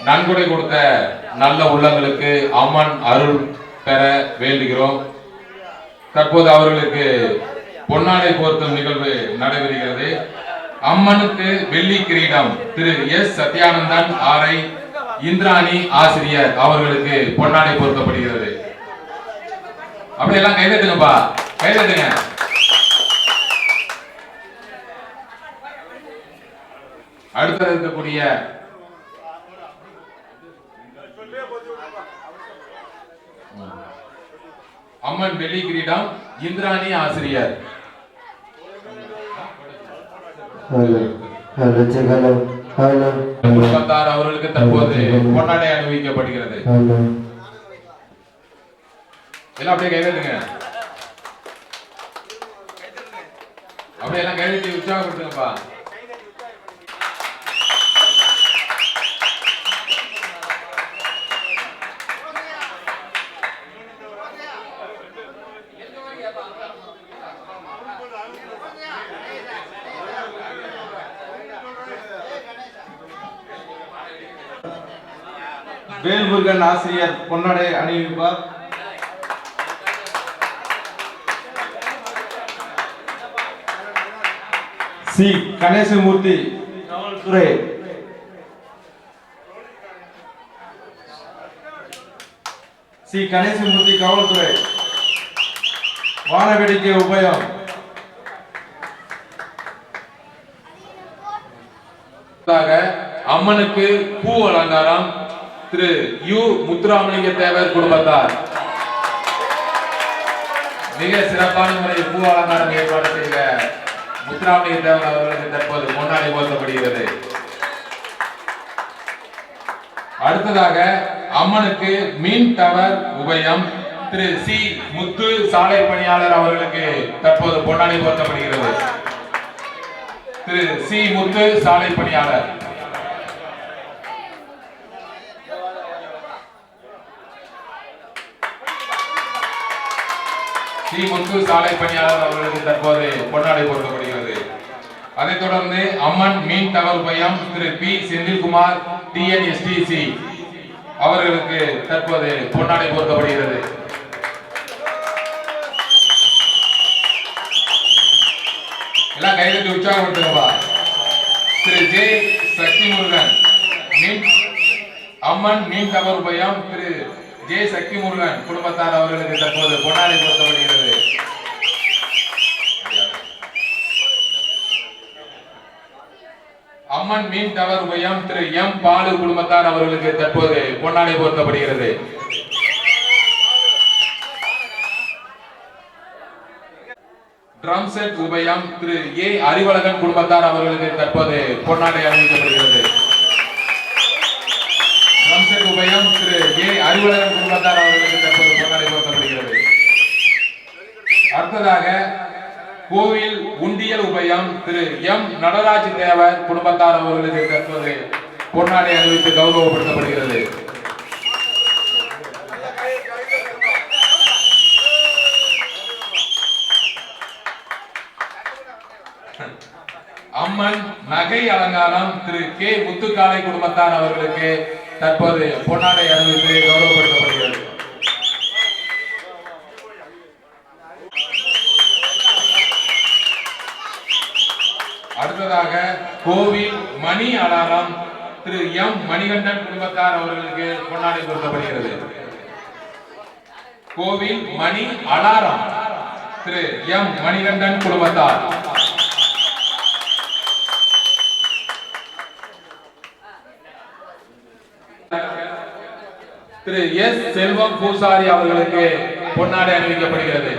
நன்கொடை கொடுத்த நல்ல உள்ளங்களுக்கு அம்மன் அருள் பெற வேண்டுகிறோம். தற்போது அவர்களுக்கு பொன்னாடை போர்த்தும் நிகழ்வு நடைபெறுகிறது. அம்மனுக்கு வெள்ளி கிரீடம் திரு எஸ் சத்யானந்தன் ஆரை இந்திராணி ஆசிரியர் அவர்களுக்கு பொன்னாடை போர்த்தப்படுகிறது. அப்படியெல்லாம் கைதட்டுங்கப்பா, கைதட்டுங்க. அடுத்த இருக்கக்கூடிய அம்மன் வெள்ளி கிரீடம் இந்திராணி ஆசிரியர் குடும்பத்தார் அவர்களுக்கு தற்போது பொன்னாடை அணிவிக்கப்படுகிறது. எல்லாம் அப்படியே கைதட்டுங்க, அப்படியே எல்லாம் கைதட்டி உற்சாகப்படுத்துங்கப்பா. வேல்முருகன் ஆசிரியர் பொன்னாடை அணிவிப்பார். சி கணேசமூர்த்தி காவல்துறை. சி கணேசமூர்த்தி காவல்துறை. வானவேடிக்கை உபயம். அம்மனுக்கு பூ அலங்காரம் திரு யு முத்துராமலிங்க தேவர் குடும்பத்தார் மிக சிறப்பான முறையில் பூ அலங்காரம் ஏற்பாடு செய்த முத்துராமலிங்க தேவர் அவர்களுக்கு தற்போது பொன்னாடை போர்த்தப்படுகிறது. அடுத்ததாக அம்மனுக்கு மீன் டவர் உபயம் திரு சி முத்து சாலை பணியாளர் அவர்களுக்கு தற்போது பொன்னாடை போர்த்தப்படுகிறது. திரு சி முத்து சாலை பணியாளர். சி முத்து சாலை பணியாளர் அவர்களுக்கு தற்போது பொன்னாடை போர்த்தப்படுகிறது. அதைத் தொடர்ந்து அம்மன் மீன் டவர் உபயம் திரு பி செந்தில்குமார் டிஎன்எஸ்டிசி அவர்களுக்கு தற்போது பொன்னாடை போர்த்தப்படுகிறது. எல்லாம் கைதட்டி உற்சாகப்படுத்துங்கப்பா. திரு ஜே சக்தி முருகன் அம்மன் மீன் டவர் உபயம் திரு ஜே சக்தி முருகன் குடும்பத்தார் அவர்களுக்கு தற்போது பொன்னாடை போர்த்தப்படுகிறது. அம்மன் மீன் டவர் உபயம் திரு எம் பாலு குடும்பத்தார் அவர்களுக்கு தற்போது பொன்னாடை போர்த்தப்படுகிறது. ட்ரம் செட் உபயம் திரு ஏ அறிவழகன் குடும்பத்தார் அவர்களுக்கு தற்போது பொன்னாடை அணிவிக்கப்படுகிறது. ட்ரம் செட் உபயம் திரு ஏ அறிவழகன் குடும்பத்தார் அவர்களுக்கு தற்போது பொன்னாடை போர்த்தப்படுகிறது. அடுத்ததாக கோவில் உண்டியல் உபயம் திரு எம் நடராஜ் தேவர் குடும்பத்தார் அவர்களுக்கு தற்போது பொன்னாடை அணிவித்து கௌரவப்படுத்தப்படுகிறது. அம்மன் நகை அலங்காரம் திரு கே முத்துக்காலை குடும்பத்தார் அவர்களுக்கு தற்போது பொன்னாடை அணிவித்து கௌரவப்படுத்தப்படுகிறது. அடுத்ததாக கோவில் மணி அலாரம் திரு எம் மணிகண்டன் குடும்பத்தார் அவர்களுக்கு பொன்னாடை கொடுக்கப்படுகிறது. கோவில் மணி அலாரம் திரு எம் மணிகண்டன் குடும்பத்தார். திரு எஸ் செல்வம் பூசாரி அவர்களுக்கு பொன்னாடை அணிவிக்கப்படுகிறது.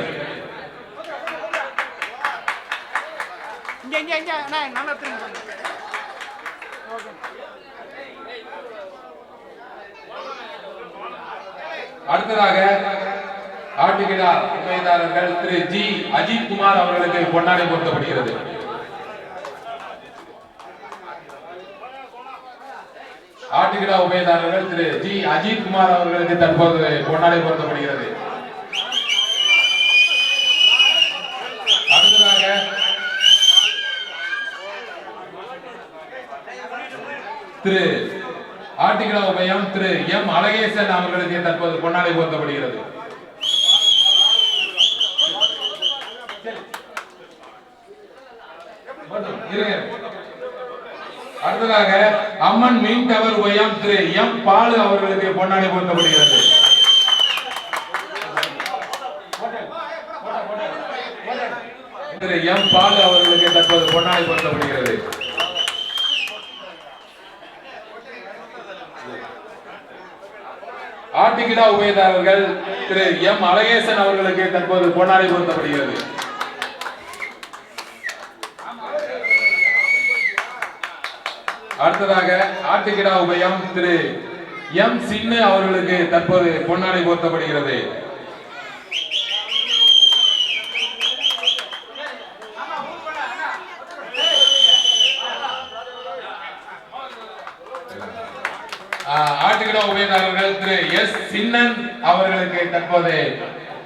அடுத்ததாக ஆட்டுக்கிடா உபயதாரர்கள் திரு ஜி அஜித் குமார் அவர்களுக்கு பொன்னாடை போர்த்தப்படுகிறது. ஆட்டுக்கிடா உபயதாரர்கள் திரு ஜி அஜித் குமார் அவர்களுக்கு தற்போது பொன்னாடை போர்த்தப்படுகிறது. அடுத்ததாக திரு ஆட்டிக்கிடா உபயம் திரு எம் அழகேசன் அவர்களுக்கு தற்போது பொன்னாடை போர்த்தப்படுகிறது. அடுத்ததாக அம்மன் மீன் டவர் உபயம் திரு எம் பாலு அவர்களுக்கு பொன்னாடை போர்த்தப்படுகிறது. திரு எம் பாலு அவர்களுக்கு தற்போது பொன்னாடை போர்த்தப்படுகிறது. ஆட்டிக்கிடா உபயதாரர்கள் திரு எம் அழகேசன் அவர்களுக்கு தற்போது பொன்னாடை போர்த்தப்படுகிறது. அடுத்ததாக ஆட்டுக்கிடா உபயம் திரு எம் சின்னு அவர்களுக்கு தற்போது பொன்னாடை போர்த்தப்படுகிறது. ஆட்டுக்கிடா உபயதாரர்கள் திரு எஸ் சின்னன் அவர்களுக்கு தற்போது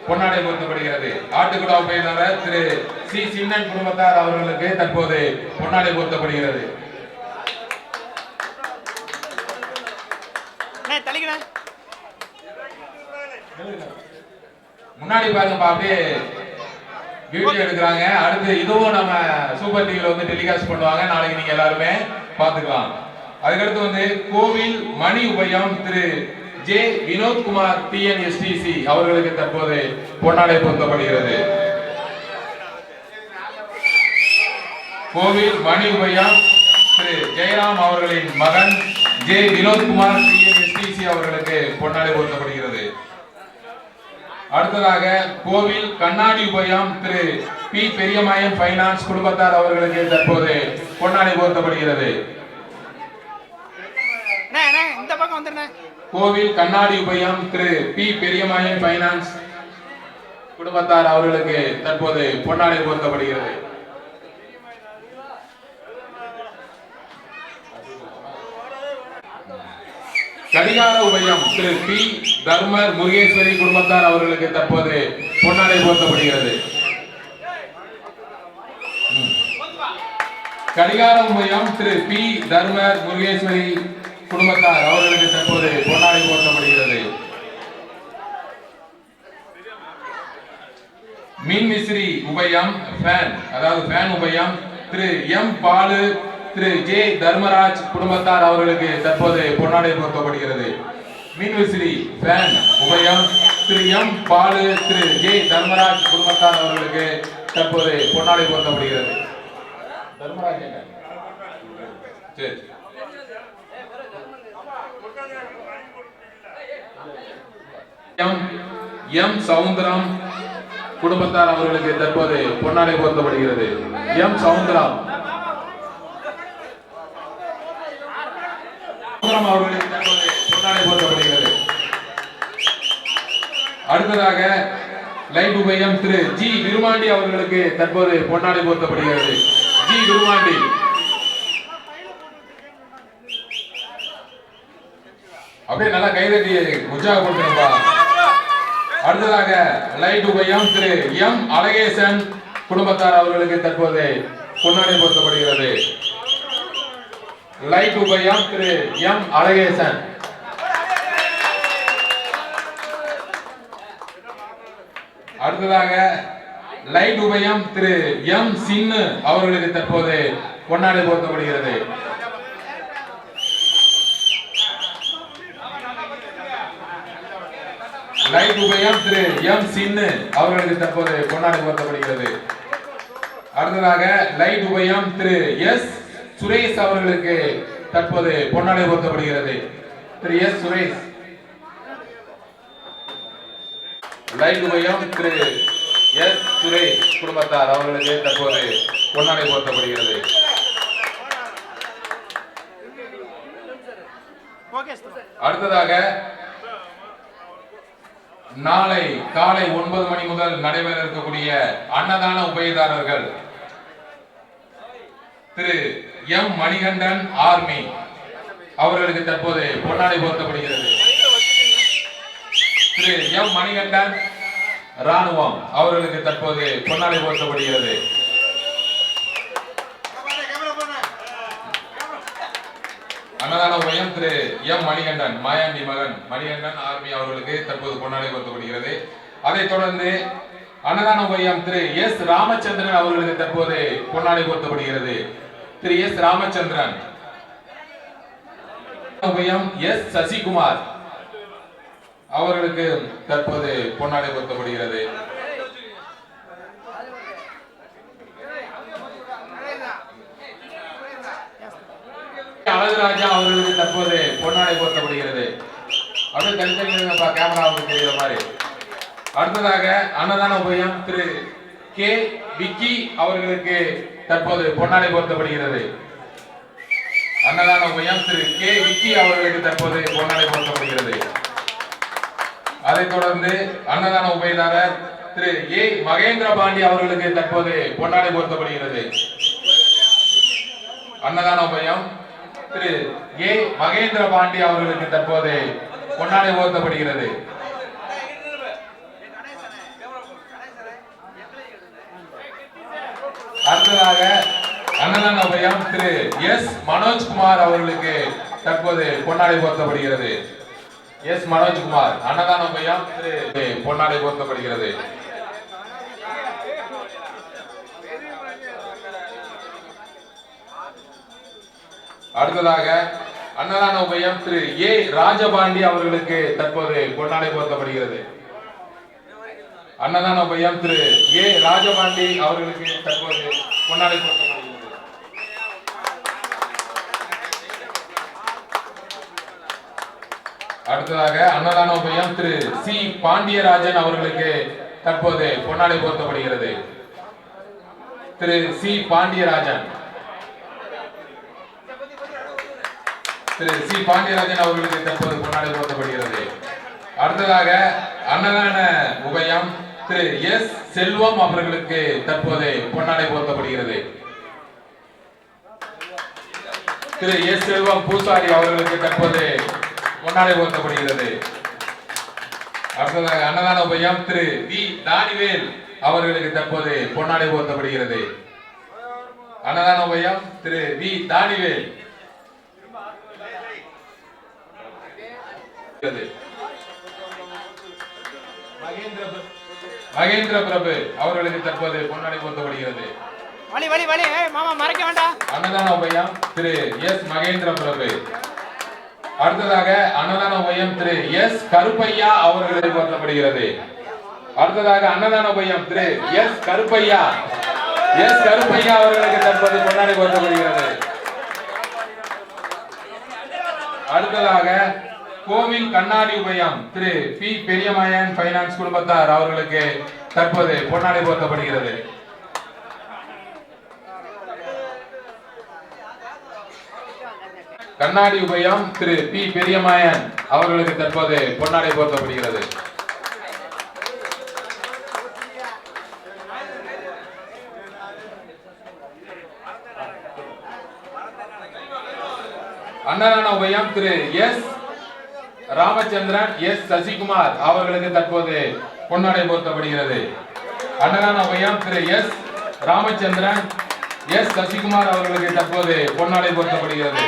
பொன்னாடை போர்த்தப்படுகிறது. ஆட்டுக்கிடா உபயதாரர் திரு சி சின்னன் குடும்பத்தார் அவர்களுக்கு தற்போது பொன்னாடை போர்த்தப்படுகிறது. முன்னாடி பாருங்க, அப்படியே வீடியோ எடுக்கிறாங்க. அடுத்து இதுவும் நம்ம சூப்பர் டிவில வந்து டெலிகாஸ்ட் பண்ணுவாங்க. நாளைக்கு நீங்க எல்லாருமே பாத்துக்கலாம். அதுக்கடுத்து வந்து கோவில் மணி உபயம் திரு ஜே வினோத்குமார் டிஎன்எஸ்டிசி அவர்களுக்கு தற்போது பொன்னாடை போர்த்தப்படுகிறது. கோவில் மணி உபயம் திரு ஜெயராம் அவர்களின் மகன் ஜே வினோத்குமார் டிஎன்எஸ்டிசி அவர்களுக்கு பொன்னாடை போர்த்தப்படுகிறது. அடுத்ததாக கோவில் கண்ணாடி உபயம் திரு பி பெரியமாயன் பைனான்ஸ் குடும்பத்தார் அவர்களுக்கு தற்போது பொன்னாடை போர்த்தப்படுகிறது. கோவில் கண்ணாடி உபயம் திரு பி பெரியமாயன் பைனான்ஸ் குடும்பத்தார் அவர்களுக்கு தற்போது பொன்னாடை போர்த்தப்படுகிறது. கடிகார உபயம் திரு பி தர்மர் முருகேஸ்வரி குடும்பத்தார் அவர்களுக்கு தற்போது பொன்னாடை போர்த்தப்படுகிறது. கடிகார உபயம் திரு பி தர்மர் முருகேஸ்வரி குடும்பத்தார் அவர்களுக்கு தற்போது பொன்னாடை போர்த்தப்படுகிறது. மின்விசிறி உபயம் ஃபேன், அதாவது ஃபேன் உபயம் திரு எம் பாலு திரு ஜே தர்மராஜ் குடும்பத்தார் அவர்களுக்கு தற்போது பொன்னாடை போர்த்தப்படுகிறது. மின்விசிறி ஃபேன் உபயம் திரு எம் பாலு திரு ஜே தர்மராஜ் குடும்பத்தார் அவர்களுக்கு தற்போது பொன்னாடை போர்த்தப்படுகிறது. தர்மராஜ் சரி. எம் சவுந்தரம் குடும்பத்தார் அவர்களுக்கு தற்போது பொன்னாடை போர்த்தப்படுகிறது. எம் சவுந்தரம் அவர்களுக்கு தற்போது பொன்னாடை போர்த்தப்படுகிறது. அடுத்ததாக லைட் உபயம் திரு ஜி விருமாண்டி அவர்களுக்கு தற்போது பொன்னாடை போர்த்தப்படுகிறது. ஜி விருமாண்டி அப்படியே நல்லா கைதட்டி உற்சாகப்படுத்துங்கப்பா. அடுத்ததாக லைட் உபயம் திரு எம் அழகேசன் குடும்பத்தார் அவர்களுக்கு தற்போது பொன்னாடை போர்த்தப்படுகிறது. லைட் உபயம் திரு எம் அழகேசன். அடுத்ததாக லைட் உபயம் திரு எம் சின்னு அவர்களுக்கு தற்போது பொன்னாடை போர்த்தப்படுகிறது. லைட் உபயம் திரு எம் சின்னு அவர்களுக்கு தற்போது பொன்னாடை போர்த்தப்படுகிறது. அடுத்ததாக லைட் உபயம் திரு எஸ் சுரேஷ் அவர்களுக்கு தற்போது பொன்னாடை போர்த்தப்படுகிறது. திரு எஸ் சுரேஷ். லைட் உபயம் திரு எஸ் சுரேஷ் குடும்பத்தார் அவர்களுக்கு தற்போது பொன்னாடை போர்த்தப்படுகிறது. அடுத்ததாக நாளை காலை 9 மணி முதல் நடைபெற இருக்கக்கூடிய அன்னதான உபயதாரர்கள் திரு எம் மணிகண்டன் ஆர்மி அவர்களுக்கு தற்போது பொன்னாடை போர்த்தப்படுகிறது. திரு எம் மணிகண்டன் ராணுவம் அவர்களுக்கு தற்போது பொன்னாடை போர்த்தப்படுகிறது. அன்னதான உபயம் திரு எம் மணிகண்டன் மாயாண்டி மகன் மணிகண்டன் ஆர்மி அவர்களுக்கு தற்போது பொன்னாடை போர்த்தப்படுகிறது. அதைத் தொடர்ந்து அன்னதான உபயம் திரு எஸ் ராமச்சந்திரன் அவர்களுக்கு தற்போது பொன்னாடை போர்த்தப்படுகிறது. திரு எஸ் ராமச்சந்திரன். உபயம் எஸ் சசிகுமார் அவர்களுக்கு தற்போது பொன்னாடை போர்த்தப்படுகிறது. அழகுராஜா அவர்களுக்கு தற்போது பொன்னாடை போர்த்தப்படுகிறது. அப்படியே தனித்தனிப்பா கேமராவுக்கு தெரிகிற மாதிரி. அடுத்ததாக அன்னதான உபயம் திரு கே விக்கி அவர்களுக்கு தற்போது பொன்னாடை போர்த்தப்படுகிறது. அன்னதான உபயம் திரு கே விக்கி அவர்களுக்கு தற்போது பொன்னாடை போர்த்தப்படுகிறது. அதைத் தொடர்ந்து அன்னதான உபயதாரர் திரு ஏ மகேந்திர பாண்டி அவர்களுக்கு தற்போது பொன்னாடை போர்த்தப்படுகிறது. அன்னதான உபயம் திரு ஏ மகேந்திர பாண்டி அவர்களுக்கு தற்போது பொன்னாடை போர்த்தப்படுகிறது. அடுத்ததாக அன்னதான உபயம் திரு எஸ் மனோஜ்குமார் அவர்களுக்கு தற்போது பொன்னாடை போர்த்தப்படுகிறது. எஸ் மனோஜ்குமார் அன்னதான உபயம் திரு பொன்னாடை போர்த்தப்படுகிறது. அடுத்ததாக அன்னதான உபயம் திரு ஏ ராஜபாண்டி அவர்களுக்கு தற்போது பொன்னாடை போர்த்தப்படுகிறது. அன்னதான உபயம் திரு ஏ ராஜபாண்டி அவர்களுக்கு தற்போது பொன்னாடை போர்த்தப்படுகிறது. அடுத்ததாக அன்னதான உபயம் திரு சி பாண்டியராஜன் அவர்களுக்கு தற்போது பொன்னாடை போர்த்தப்படுகிறது. திரு சி பாண்டியராஜன் அவர்களுக்கு தற்போது பொன்னாடை போர்த்தப்படுகிறது. அடுத்ததாக அன்னதான உபயம் திரு எஸ் செல்வம் அவர்களுக்கு தற்போது பொன்னாடை போர்த்தப்படுகிறது. திரு எஸ் செல்வம் பூசாரி அவர்களுக்கு தற்போது பொன்னாடை போர்த்தப்படுகிறது. அடுத்ததாக அன்னதான உபயம் திரு வி தானிவேல் அவர்களுக்கு தற்போது பொன்னாடை போர்த்தப்படுகிறது. அன்னதான உபயம் திரு வி தானிவேல் மகேந்திர பிரபு அவர்களுக்கு தற்போது பொன்னாடை போர்த்தப்படுகிறது. அன்னதான உபயம் திரு எஸ் மகேந்திர பிரபு. அடுத்ததாக அன்னதான உபயம் திரு எஸ் கருப்பையா அவர்களுக்கு போர்த்தப்படுகிறது. அடுத்ததாக அன்னதான உபயம் திரு எஸ் கருப்பையா அவர்களுக்கு தற்போது பொன்னாடை போர்த்தப்படுகிறது. அடுத்ததாக கோவில் கண்ணாடி உபயம் திரு பி பெரியமாயன் பைனான்ஸ் குடும்பத்தார் அவர்களுக்கு தற்போது பொன்னாடை போர்த்தப்படுகிறது. கண்ணாடி உபயம் திரு பி பெரியமாயன் அவர்களுக்கு தற்போது பொன்னாடை போர்த்தப்படுகிறது. அன்னதான உபயம் திரு எஸ் ராமச்சந்திரன் எஸ் சசிகுமார் அவர்களுக்கு தற்போது பொன்னாடை போர்த்தப்படுகிறது. அன்னதான உபயம் திரு எஸ் ராமச்சந்திரன் எஸ் சசிகுமார் அவர்களுக்கு தற்போது பொன்னாடை போர்த்தப்படுகிறது.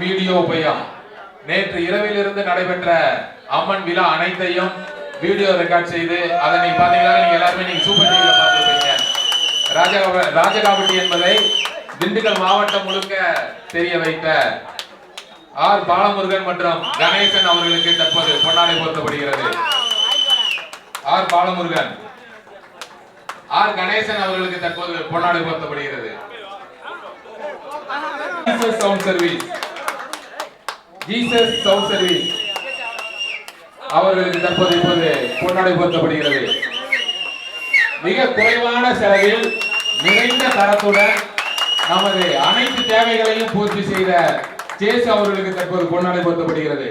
வீடியோ உபயம் நேற்று இரவிலிருந்து நடைபெற்ற அம்மன் விழா அனைத்தையும் வீடியோ ரெக்கார்ட் செய்து அதை நீங்க பாத்தீங்கன்னா நீங்க எல்லாருமே நீங்க சூப்பர் டிவில பார்த்திருப்பீங்க. ராஜகாப்பட்டி என்பதை திண்டுக்கல் மாவட்டம் முழுக்க தெரிய வைத்த ஆர் பாலமுருகன் மற்றும் கணேசன் அவர்களுக்கு தற்போது பொன்னாடை போர்த்தப்படுகிறது. ஆர் பாலமுருகன் ஆர் கணேசன் அவர்களுக்கு தற்போது பொன்னாடை போர்த்தப்படுகிறது. ஜீசஸ் சவுண்ட் சர்வீஸ் அவர்களுக்கு தற்போது பொன்னாடை போர்த்தப்படுகிறது. மிக குறைவான செலவில் நிறைந்த தரத்துடன் நமது அனைத்து தேவைகளையும் பூர்த்தி செய்த ஜேசு அவர்களுக்கு தற்போது பொன்னாடை போர்த்தப்படுகிறது.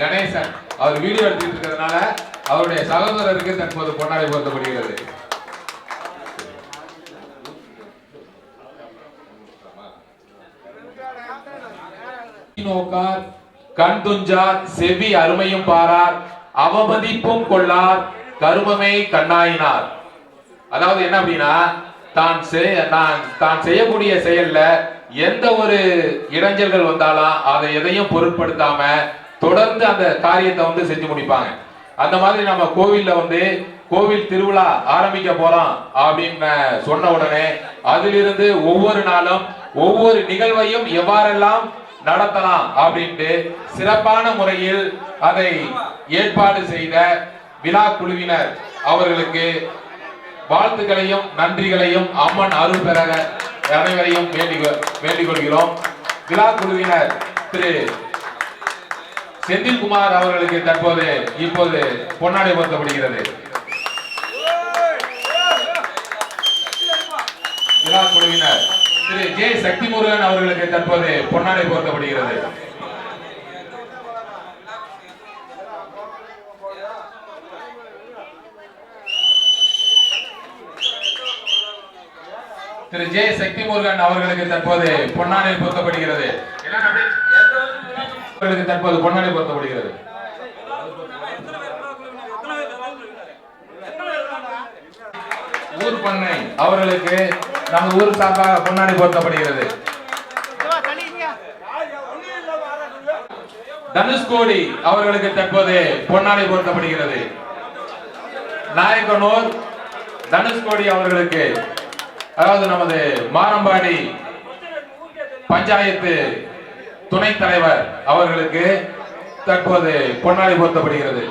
கணேசன் அவர் வீடியோ எடுத்துட்டு இருக்கிறதுனால அவருடைய சகோதரருக்கு தற்போது பொன்னாடை போர்த்தப்படுகிறது. கண் துஞ்சார் செவி அருமையும் பாரார் அவமதிப்பும் கொள்ளார் கருமமே கண்ணாயினார். அதாவது என்ன அப்படின்னா, தான் செய்யக்கூடிய செயல்ல எந்த ஒரு இடைஞ்சல்கள் வந்தாலும் அதை எதையும் பொருட்படுத்தாம தொடர்ந்து அந்த காரியத்தை செஞ்சு முடிப்பாங்க. அந்த மாதிரி நம்ம கோவில்ல கோவில் திருவிழா ஆரம்பிக்க போறோம் அப்படின்னு சொன்ன உடனே அதிலிருந்து ஒவ்வொரு நாளும் ஒவ்வொரு நிகழ்வையும் எவ்வாறெல்லாம் நடத்தலாம் அப்படின்ட்டு சிறப்பான முறையில் அதை ஏற்பாடு செய்த விழா குழுவினர் அவர்களுக்கு வாழ்த்துக்களையும் நன்றிகளையும் அம்மன் அருள் பெற அனைவரையும் வேண்டிக் கொள்கிறோம். விழா குழுவினர் திரு செந்தில்குமார் அவர்களுக்கு இப்போது பொன்னாடை போர்த்தப்படுகிறது. விழா குழுவினர் திரு ஜே சக்திமுருகன் அவர்களுக்கு தற்போது பொன்னாடை போர்த்தப்படுகிறது. திரு ஜே சக்திமுருகன் அவர்களுக்கு தற்போது பொன்னாடை போர்த்தப்படுகிறது. தற்போது பொன்னாடை போர்த்தப்படுகிறது. ஊர் பண்ணை அவர்களுக்கு நம்ம ஊர் சார்பாக பொன்னாடை போர்த்தப்படுகிறது. தனுஷ்கோடி அவர்களுக்கு தற்போது பொன்னாடை போர்த்தப்படுகிறது. நாயக்கனூர் தனுஷ்கோடி அவர்களுக்கு, அதாவது நமது மாரம்பாடி பஞ்சாயத்து துணைத் தலைவர் அவர்களுக்கு தற்போது பொன்னாடை போர்த்தப்படுகிறது.